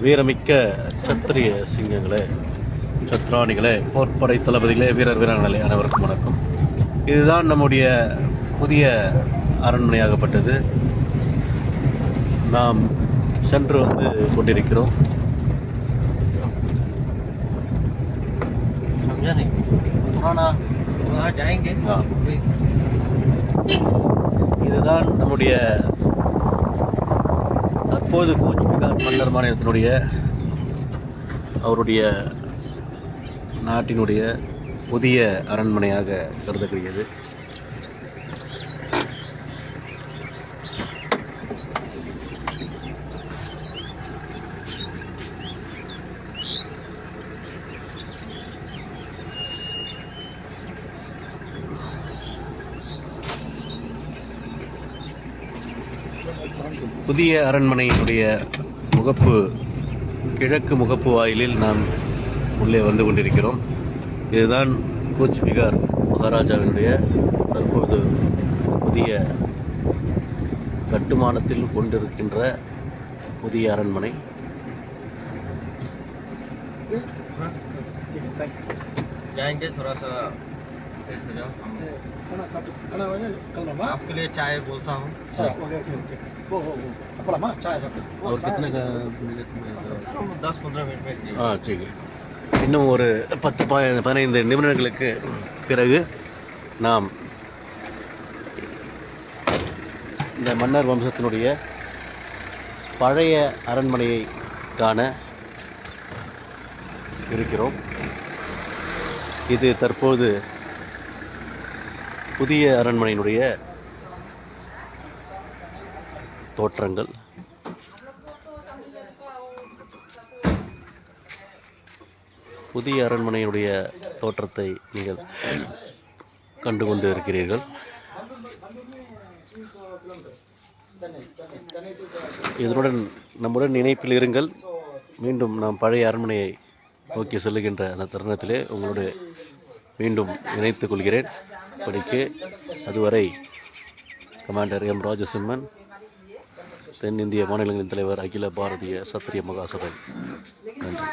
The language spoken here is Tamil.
வீரமிக்க சத்திரிய சிங்கங்களே, சத்ராணிகளே, போர்ப்படை தளபதிகளே, வீரர்களே, அனைவருக்கும் வணக்கம். இதுதான் நம்முடைய புதிய அரண்மனையாகப்பட்டது. நாம் சென்று வந்து கொண்டிருக்கிறோம். இதுதான் நம்முடைய தற்போது கூச் பிகார் மன்னர் மாநிலத்தினுடைய அவருடைய நாட்டினுடைய புதிய அரண்மனையாக கருதப்படுகிறது. புதிய அரண்மனையினுடைய கிழக்கு முகப்பு வாயிலில் நாம் உள்ளே வந்து கொண்டிருக்கிறோம். இதுதான் கூச் பிகார் மகாராஜாவினுடைய தற்போது புதிய கட்டுமானத்தில் கொண்டிருக்கின்ற புதிய அரண்மனை. आपके लिए चाय बोलता हूँ। और कितने का 10-15 मिनट में। ठीक है. இன்னும் ஒரு 10-15 நிமிடங்களுக்கு பிறகு நாம் இந்த மன்னர் வம்சத்தினுடைய பழைய அரண்மனையை காண இருக்கிறோம். இது தற்போது புதிய அரண்மனையினுடைய தோற்றங்கள். புதிய அரண்மனையினுடைய தோற்றத்தை நீங்கள் கண்டு கொண்டு இருக்கிறீர்கள். இதனுடன் நம்முடன் இணைப்பில் இருங்கள். மீண்டும் நாம் பழைய அரண்மனையை நோக்கி செல்லுகின்ற அந்த தருணத்திலே உங்களோடு மீண்டும் இணைத்துக் கொள்கிறேன். இப்படிக்கு அதுவரை கமாண்டர் எம் ராஜசிம்மன், தென்னிந்திய மாநிலங்களின் தலைவர், அகில பாரதிய சத்திரிய மகாசபை. நன்றி.